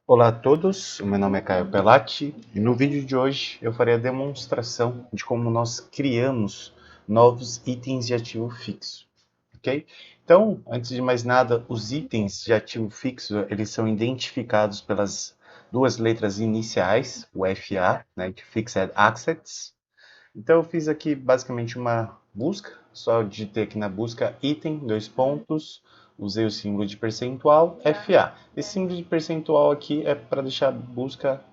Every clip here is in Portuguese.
Olá a todos, o meu nome é Caio Pelatti e no vídeo de hoje eu farei a demonstração de como nós criamos novos itens de ativo fixo, ok? Então, antes de mais nada, os itens de ativo fixo, eles são identificados pelas duas letras iniciais, o FA, né, de Fixed Assets. Então eu fiz aqui basicamente uma busca, só digitei aqui na busca item, dois pontos, usei o símbolo de percentual, FA. Esse símbolo de percentual aqui é para deixar a busca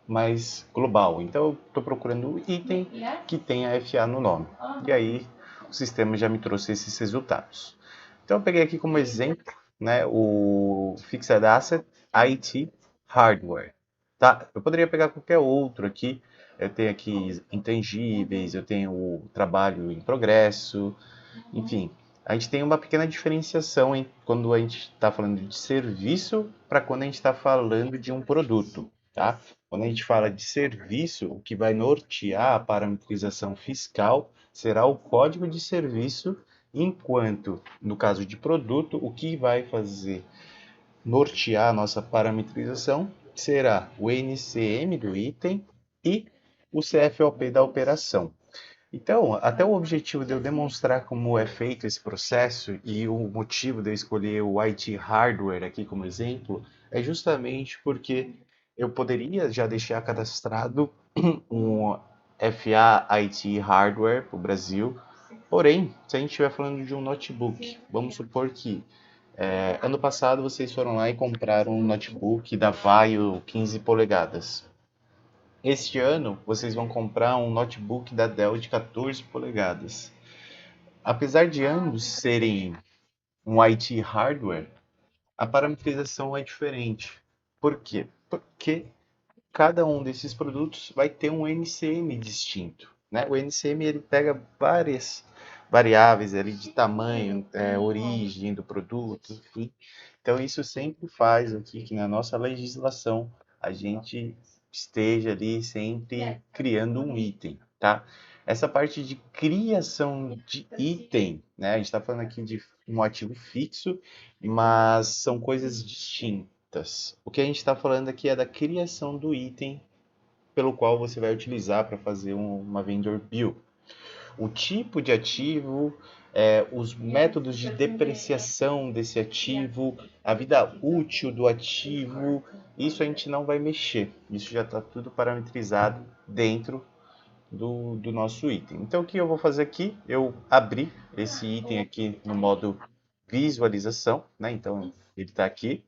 mais global. Então eu estou procurando o item que tenha FA no nome. E aí o sistema já me trouxe esses resultados. Então eu peguei aqui como exemplo, né, o Fixed Asset IT Hardware. Tá? Eu poderia pegar qualquer outro aqui. Eu tenho aqui intangíveis, eu tenho o trabalho em progresso, enfim. A gente tem uma pequena diferenciação quando a gente está falando de serviço para quando a gente está falando de um produto, tá? Quando a gente fala de serviço, o que vai nortear a parametrização fiscal será o código de serviço, enquanto no caso de produto, o que vai fazer nortear a nossa parametrização será o NCM do item e o CFOP da operação. Então, até o objetivo de eu demonstrar como é feito esse processo e o motivo de eu escolher o IT Hardware aqui como exemplo é justamente porque eu poderia já deixar cadastrado um FA IT Hardware para o Brasil. Porém, se a gente estiver falando de um notebook, vamos supor que ano passado vocês foram lá e compraram um notebook da Vaio 15 polegadas. Este ano vocês vão comprar um notebook da Dell de 14 polegadas. Apesar de ambos serem um IT hardware, a parametrização é diferente. Por quê? Porque cada um desses produtos vai ter um NCM distinto, né? O NCM ele pega várias variáveis ali de tamanho, origem do produto, enfim. Então isso sempre faz aqui que na nossa legislação a gente esteja ali sempre criando um item, tá? Essa parte de criação de item, né? A gente está falando aqui de um ativo fixo, mas são coisas distintas. O que a gente está falando aqui é da criação do item pelo qual você vai utilizar para fazer uma vendor bill. O tipo de ativo, os métodos de depreciação desse ativo, a vida útil do ativo, isso a gente não vai mexer. Isso já está tudo parametrizado dentro do nosso item. Então o que eu vou fazer aqui? Eu abri esse item aqui no modo visualização, né? Então ele está aqui.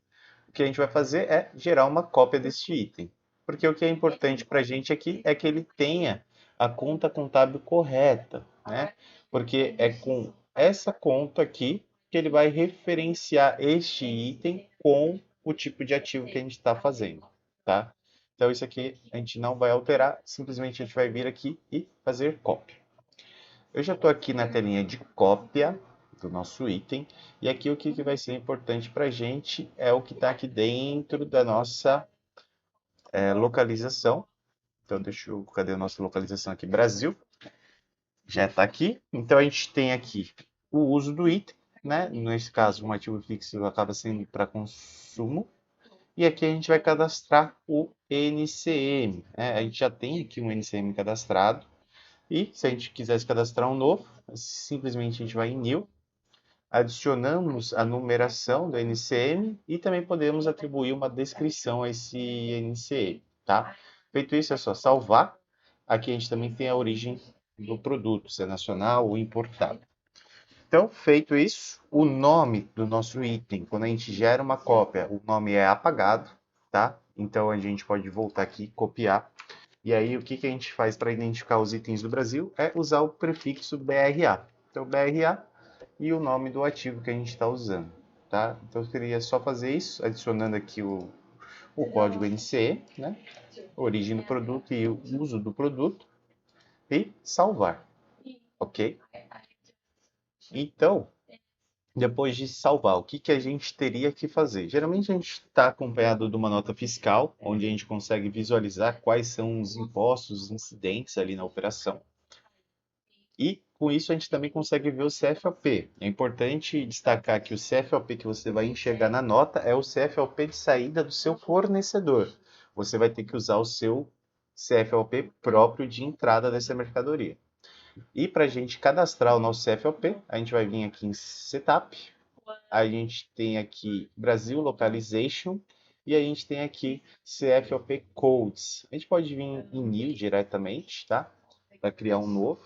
O que a gente vai fazer é gerar uma cópia deste item. Porque o que é importante para a gente aqui é que ele tenha a conta contábil correta, né? Porque é com essa conta aqui que ele vai referenciar este item com o tipo de ativo que a gente está fazendo, tá? Então isso aqui a gente não vai alterar, simplesmente a gente vai vir aqui e fazer cópia. Eu já estou aqui na telinha de cópia do nosso item, e aqui o que vai ser importante para a gente é o que está aqui dentro da nossa localização. Então, cadê a nossa localização aqui? Brasil, já está aqui. Então, a gente tem aqui o uso do item, né? Nesse caso, um ativo fixo acaba sendo para consumo. E aqui a gente vai cadastrar o NCM, né? A gente já tem aqui um NCM cadastrado. E se a gente quisesse cadastrar um novo, simplesmente a gente vai em New, adicionamos a numeração do NCM e também podemos atribuir uma descrição a esse NCM, tá? Feito isso, é só salvar. Aqui a gente também tem a origem do produto, se é nacional ou importado. Então, feito isso, o nome do nosso item, quando a gente gera uma cópia, o nome é apagado, tá? Então a gente pode voltar aqui, copiar. E aí o que que a gente faz para identificar os itens do Brasil é usar o prefixo BRA. Então, BRA e o nome do ativo que a gente está usando, tá? Então, eu queria só fazer isso, adicionando aqui o código NCE, né? Origem do produto e o uso do produto e salvar, ok? Então, depois de salvar, o que que a gente teria que fazer? Geralmente a gente está acompanhado de uma nota fiscal, onde a gente consegue visualizar quais são os impostos incidentes ali na operação. E com isso a gente também consegue ver o CFOP. É importante destacar que o CFOP que você vai enxergar na nota é o CFOP de saída do seu fornecedor. Você vai ter que usar o seu CFOP próprio de entrada dessa mercadoria. E para a gente cadastrar o nosso CFOP, a gente vai vir aqui em Setup, a gente tem aqui Brasil Localization e a gente tem aqui CFOP Codes. A gente pode vir em New diretamente, tá? Para criar um novo,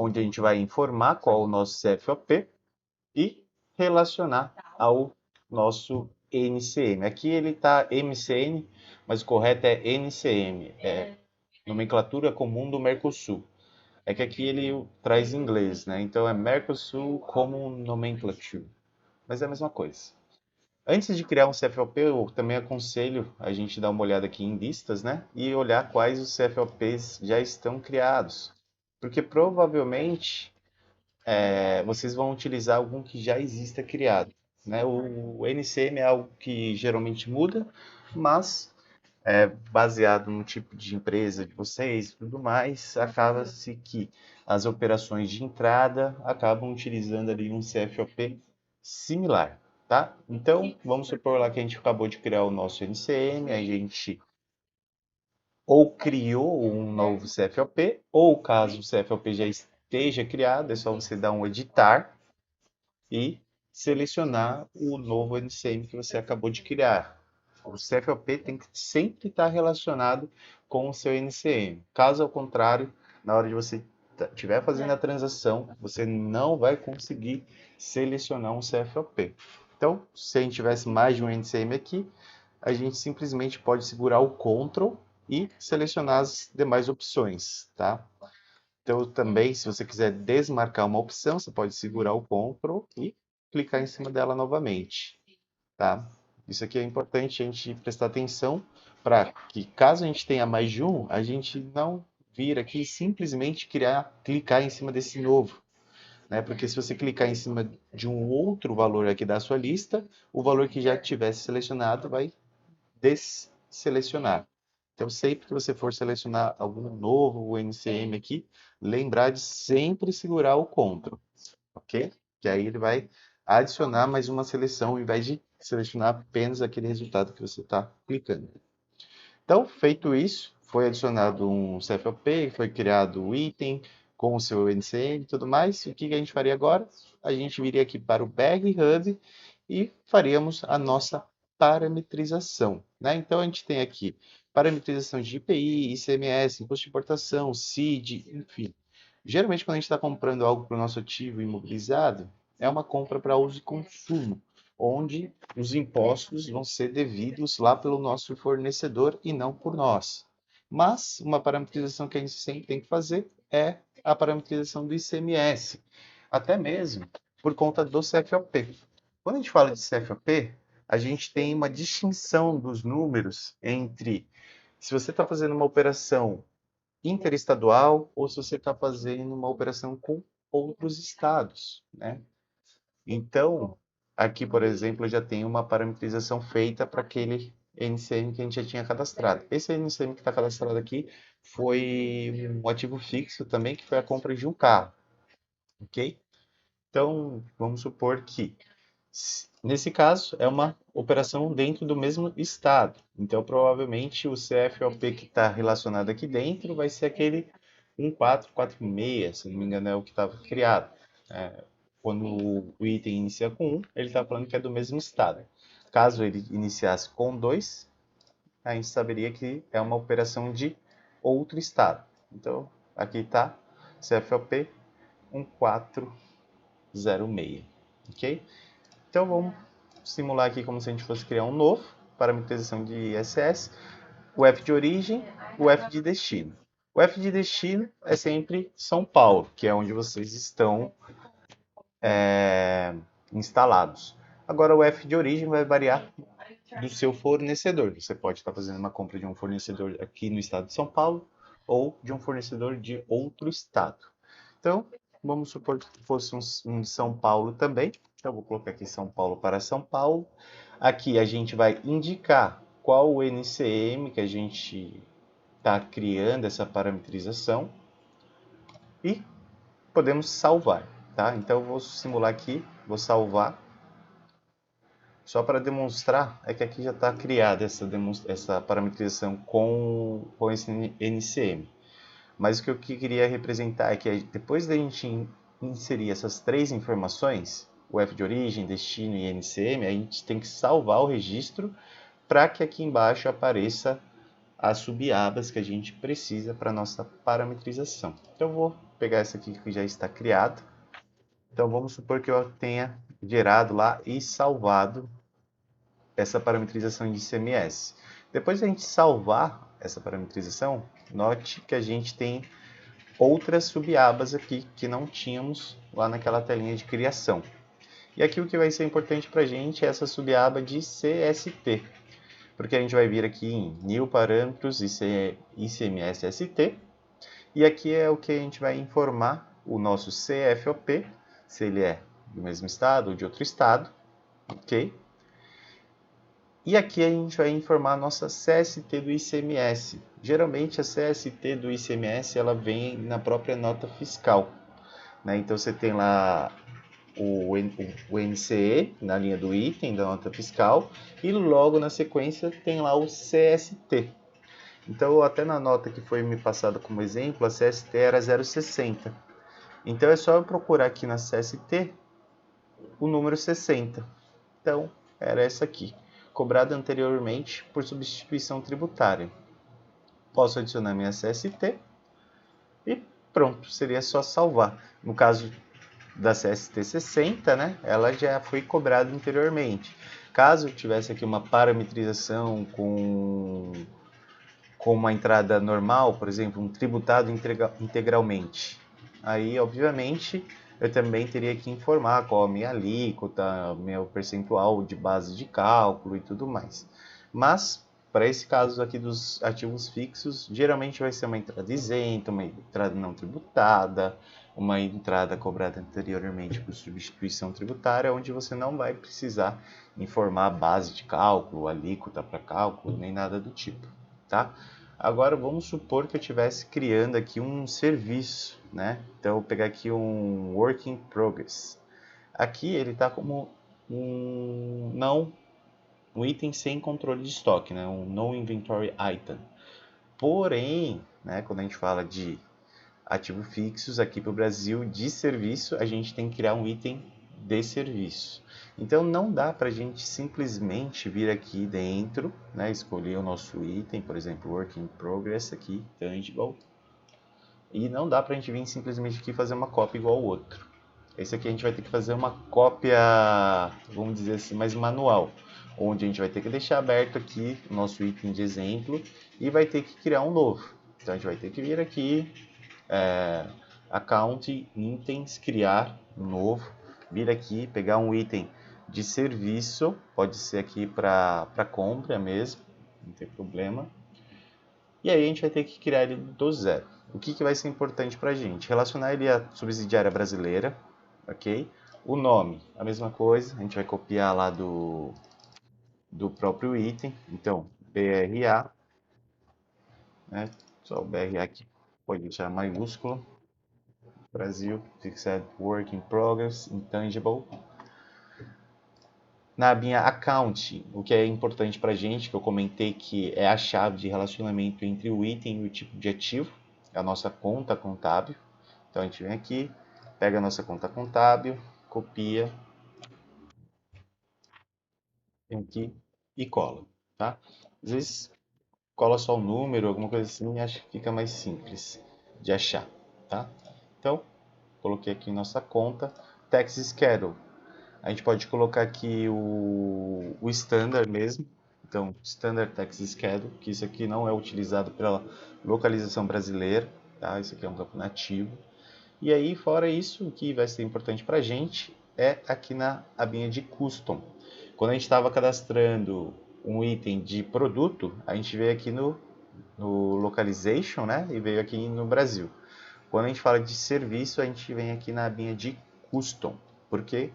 onde a gente vai informar qual é o nosso CFOP e relacionar ao nosso NCM. Aqui ele está MCN, mas o correto é NCM, é nomenclatura comum do Mercosul. É que aqui ele traz inglês, né? Então é Mercosul Common Nomenclature, mas é a mesma coisa. Antes de criar um CFOP, eu também aconselho a gente dar uma olhada aqui em listas, né? E olhar quais os CFOPs já estão criados. Porque provavelmente vocês vão utilizar algum que já exista criado. Né? O NCM é algo que geralmente muda, mas baseado no tipo de empresa de vocês e tudo mais, acaba-se que as operações de entrada acabam utilizando ali um CFOP similar, tá? Então, vamos supor lá que a gente acabou de criar o nosso NCM, a gente ou criou um novo CFOP, ou caso o CFOP já esteja criado, é só você dar um editar e selecionar o novo NCM que você acabou de criar. O CFOP tem que sempre estar relacionado com o seu NCM. Caso ao contrário, na hora de você estiver fazendo a transação, você não vai conseguir selecionar um CFOP. Então, se a gente tivesse mais de um NCM aqui, a gente simplesmente pode segurar o Ctrl e selecionar as demais opções, tá? Então, também, se você quiser desmarcar uma opção, você pode segurar o Ctrl e clicar em cima dela novamente, tá? Isso aqui é importante a gente prestar atenção para que, caso a gente tenha mais de um, a gente não vir aqui e simplesmente clicar em cima desse novo, né? Porque se você clicar em cima de um outro valor aqui da sua lista, o valor que já tivesse selecionado vai desselecionar. Então, sempre que você for selecionar algum novo NCM aqui, lembrar de sempre segurar o Ctrl, ok? Que aí ele vai adicionar mais uma seleção ao invés de selecionar apenas aquele resultado que você está clicando. Então, feito isso, foi adicionado um CFOP, foi criado o item com o seu NCM e tudo mais. O que a gente faria agora? A gente viria aqui para o BR Hub e faríamos a nossa parametrização, né? Então, a gente tem aqui parametrização de IPI, ICMS, imposto de importação, CID, enfim. Geralmente, quando a gente está comprando algo para o nosso ativo imobilizado, é uma compra para uso e consumo, onde os impostos vão ser devidos lá pelo nosso fornecedor e não por nós. Mas uma parametrização que a gente sempre tem que fazer é a parametrização do ICMS, até mesmo por conta do CFOP. Quando a gente fala de CFOP, a gente tem uma distinção dos números entre se você está fazendo uma operação interestadual ou se você está fazendo uma operação com outros estados, né? Então, aqui, por exemplo, eu já tenho uma parametrização feita para aquele NCM que a gente já tinha cadastrado. Esse NCM que está cadastrado aqui foi um ativo fixo também, que foi a compra de um carro, ok? Então, vamos supor que, nesse caso, é uma operação dentro do mesmo estado. Então, provavelmente, o CFOP que está relacionado aqui dentro vai ser aquele 1446, se não me engano, é o que estava criado. Quando o item inicia com 1, ele está falando que é do mesmo estado. Caso ele iniciasse com 2, a gente saberia que é uma operação de outro estado. Então, aqui está CFOP 1406, ok? Então, vamos simular aqui como se a gente fosse criar um novo, parametrização de ISS, o F de origem, o F de destino. O F de destino é sempre São Paulo, que é onde vocês estão instalados. Agora, o F de origem vai variar do seu fornecedor. Você pode estar fazendo uma compra de um fornecedor aqui no estado de São Paulo ou de um fornecedor de outro estado. Então, vamos supor que fosse um de São Paulo também. Então, vou colocar aqui São Paulo para São Paulo. Aqui a gente vai indicar qual o NCM que a gente está criando essa parametrização. e podemos salvar, tá? Então eu vou simular aqui, vou salvar. Só para demonstrar, é que aqui já está criada essa parametrização com esse NCM. Mas o que eu queria representar é que depois da gente inserir essas três informações, o F de origem, destino e NCM, a gente tem que salvar o registro para que aqui embaixo apareça as subabas que a gente precisa para a nossa parametrização. Então eu vou pegar essa aqui que já está criada. Então vamos supor que eu tenha gerado lá e salvado essa parametrização de CMS. Depois de a gente salvar essa parametrização, note que a gente tem outras subabas aqui que não tínhamos lá naquela telinha de criação. E aqui o que vai ser importante para a gente é essa subaba de CST, porque a gente vai vir aqui em New Parâmetros ICMS ST, e aqui é o que a gente vai informar o nosso CFOP, se ele é do mesmo estado ou de outro estado, ok? E aqui a gente vai informar a nossa CST do ICMS. Geralmente a CST do ICMS ela vem na própria nota fiscal, né? Então você tem lá o NCE na linha do item da nota fiscal e logo na sequência tem lá o CST. Então até na nota que foi me passada como exemplo, a CST era 0,60. Então é só eu procurar aqui na CST o número 60. Então era essa aqui, cobrada anteriormente por substituição tributária. Posso adicionar minha CST e pronto, seria só salvar. No caso da CST 60, né, ela já foi cobrada anteriormente. Caso eu tivesse aqui uma parametrização com uma entrada normal, por exemplo, um tributado integralmente, aí obviamente eu também teria que informar qual a minha alíquota, meu percentual de base de cálculo e tudo mais. Mas para esse caso aqui dos ativos fixos, geralmente vai ser uma entrada isenta, uma entrada não tributada, uma entrada cobrada anteriormente por substituição tributária, onde você não vai precisar informar a base de cálculo, alíquota para cálculo, nem nada do tipo, tá? Agora vamos supor que eu estivesse criando aqui um serviço, né? Então eu vou pegar aqui um Work in Progress. Aqui ele está como um item sem controle de estoque, né? Um No Inventory Item. Porém, né, quando a gente fala de ativos fixos aqui para o Brasil de serviço, a gente tem que criar um item de serviço. Então não dá para a gente simplesmente vir aqui dentro, né, escolher o nosso item, por exemplo, Work in Progress aqui, Tangible, e não dá para a gente vir simplesmente aqui fazer uma cópia igual ao outro. Esse aqui a gente vai ter que fazer uma cópia, vamos dizer assim, mais manual, onde a gente vai ter que deixar aberto aqui o nosso item de exemplo e vai ter que criar um novo. Então a gente vai ter que vir aqui, account, itens, criar um novo, vir aqui, pegar um item de serviço, pode ser aqui para compra mesmo, não tem problema. E aí a gente vai ter que criar ele do zero. O que vai ser importante para a gente? Relacionar ele à subsidiária brasileira, ok? O nome, a mesma coisa, a gente vai copiar lá do próprio item, então BRA, né? Só o BRA aqui, pode deixar maiúsculo, Brasil, Fixed Work in Progress, Intangible. Na minha account, o que é importante para a gente, que eu comentei que é a chave de relacionamento entre o item e o tipo de ativo, a nossa conta contábil. Então a gente vem aqui, pega a nossa conta contábil, copia, vem aqui e cola, tá? Às vezes cola só o número, alguma coisa assim, acho que fica mais simples de achar, tá? Então, coloquei aqui nossa conta, Tax Schedule. A gente pode colocar aqui o standard mesmo, então Standard Tax Schedule, que isso aqui não é utilizado pela localização brasileira, tá? Isso aqui é um campo nativo. E aí, fora isso, o que vai ser importante para a gente é aqui na abinha de Custom. Quando a gente estava cadastrando um item de produto, a gente veio aqui no Localization, né? E veio aqui no Brasil. Quando a gente fala de serviço, a gente vem aqui na abinha de Custom, porque,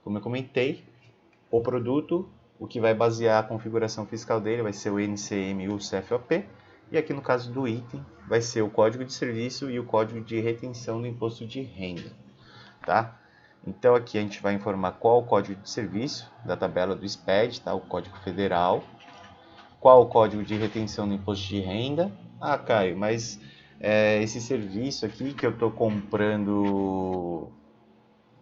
como eu comentei, o produto, o que vai basear a configuração fiscal dele vai ser o NCM e o CFOP, E aqui no caso do item, vai ser o código de serviço e o código de retenção do imposto de renda, tá? Então aqui a gente vai informar qual o código de serviço da tabela do SPED, tá? O código federal. Qual o código de retenção do imposto de renda? Ah, Caio, mas esse serviço aqui que eu estou comprando,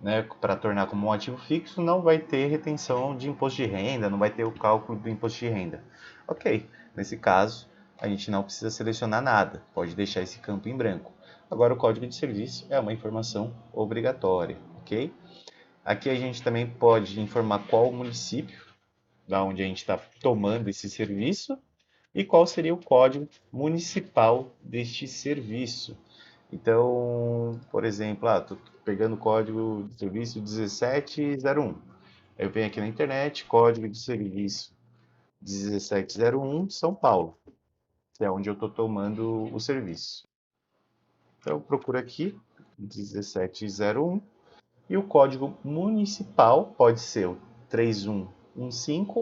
né, para tornar como um ativo fixo, não vai ter retenção de imposto de renda, não vai ter o cálculo do imposto de renda. Ok, nesse caso a gente não precisa selecionar nada, pode deixar esse campo em branco. Agora o código de serviço é uma informação obrigatória, ok? Aqui a gente também pode informar qual o município da onde a gente está tomando esse serviço e qual seria o código municipal deste serviço. Então, por exemplo, estou pegando o código de serviço 1701. Eu venho aqui na internet, código de serviço 1701 São Paulo, que é onde eu estou tomando o serviço. Então, eu procuro aqui 1701 e o código municipal pode ser o 3115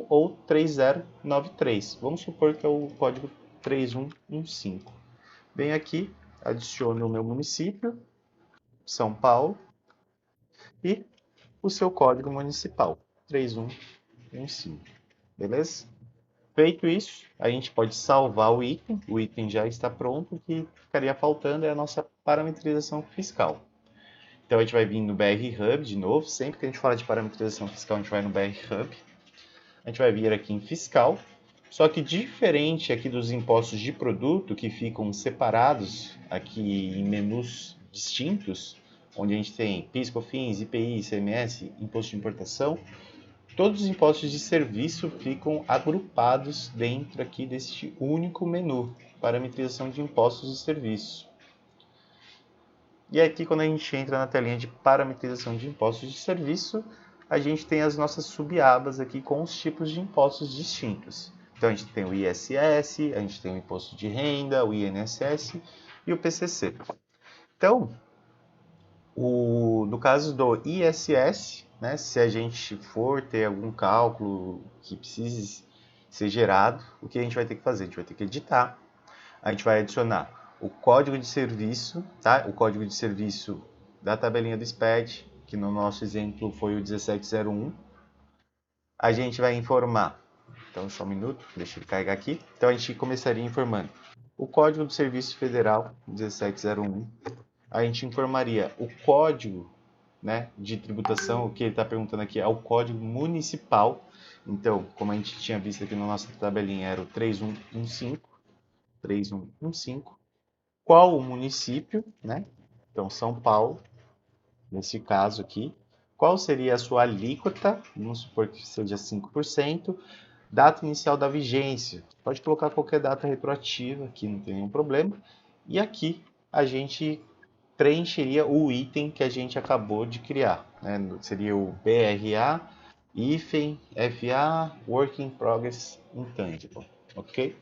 ou 3093. Vamos supor que é o código 3115. Venho aqui, adiciono o meu município, São Paulo, e o seu código municipal, 3115. Beleza? Feito isso, a gente pode salvar o item já está pronto, o que ficaria faltando é a nossa parametrização fiscal. Então a gente vai vir no BR Hub de novo, sempre que a gente fala de parametrização fiscal, a gente vai no BR Hub. A gente vai vir aqui em fiscal, só que diferente aqui dos impostos de produto, que ficam separados aqui em menus distintos, onde a gente tem PIS, COFINS, IPI, ICMS, imposto de importação, todos os impostos de serviço ficam agrupados dentro aqui deste único menu, parametrização de impostos de serviço. E aqui, quando a gente entra na telinha de parametrização de impostos de serviço, a gente tem as nossas subabas aqui com os tipos de impostos distintos. Então, a gente tem o ISS, a gente tem o imposto de renda, o INSS e o PCC. Então, no caso do ISS, né, se a gente for ter algum cálculo que precise ser gerado, o que a gente vai ter que fazer? A gente vai ter que editar, a gente vai adicionar o código de serviço, tá? O código de serviço da tabelinha do SPED, que no nosso exemplo foi o 1701. A gente vai informar, então só um minuto, deixa ele carregar aqui. Então a gente começaria informando o código do Serviço Federal 1701. A gente informaria o código, né, de tributação, o que ele está perguntando aqui é o código municipal. Então, como a gente tinha visto aqui na nossa tabelinha, era o 3115. 3115. Qual o município, né? Então, São Paulo, nesse caso aqui. Qual seria a sua alíquota? Vamos supor que seja 5%. Data inicial da vigência. Pode colocar qualquer data retroativa, aqui não tem nenhum problema. E aqui a gente preencheria o item que a gente acabou de criar, né? Seria o BRA, IFEM, FA, Work in Progress Intangible, ok?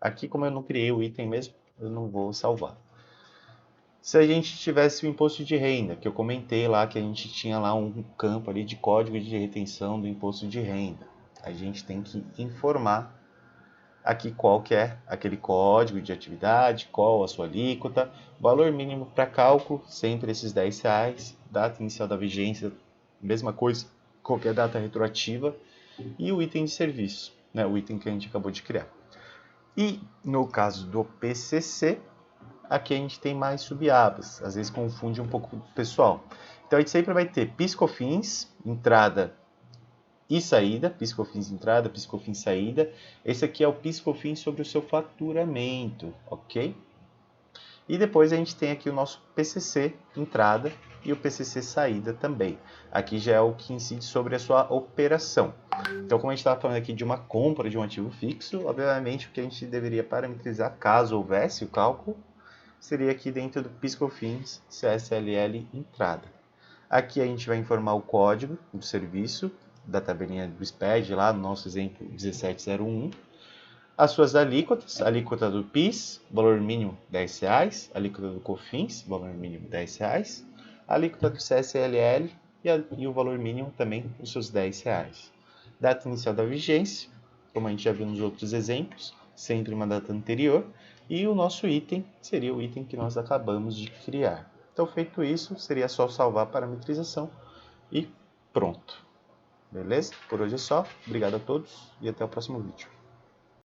Aqui, como eu não criei o item mesmo, eu não vou salvar. Se a gente tivesse o imposto de renda, que eu comentei lá que a gente tinha lá um campo ali de código de retenção do imposto de renda, a gente tem que informar aqui qual que é aquele código de atividade, qual a sua alíquota, valor mínimo para cálculo, sempre esses R$10, data inicial da vigência, mesma coisa, qualquer data retroativa, e o item de serviço, né, o item que a gente acabou de criar. E no caso do PCC, aqui a gente tem mais subabas, às vezes confunde um pouco o pessoal. Então a gente sempre vai ter PIS, COFINS, entrada e saída, PIS, COFINS entrada, PIS, COFINS saída. Esse aqui é o PIS, COFINS sobre o seu faturamento, ok? E depois a gente tem aqui o nosso PCC entrada e o PCC saída também. Aqui já é o que incide sobre a sua operação. Então, como a gente estava falando aqui de uma compra de um ativo fixo, obviamente o que a gente deveria parametrizar, caso houvesse o cálculo, seria aqui dentro do PIS/COFINS CSLL entrada. Aqui a gente vai informar o código do serviço da tabelinha do SPED, lá no nosso exemplo 1701. As suas alíquotas, alíquota do PIS, valor mínimo R$10, alíquota do COFINS, valor mínimo R$10, alíquota do CSLL e o valor mínimo também os seus R$10. Data inicial da vigência, como a gente já viu nos outros exemplos, sempre uma data anterior, e o nosso item seria o item que nós acabamos de criar. Então, feito isso, seria só salvar a parametrização e pronto. Beleza? Por hoje é só. Obrigado a todos e até o próximo vídeo.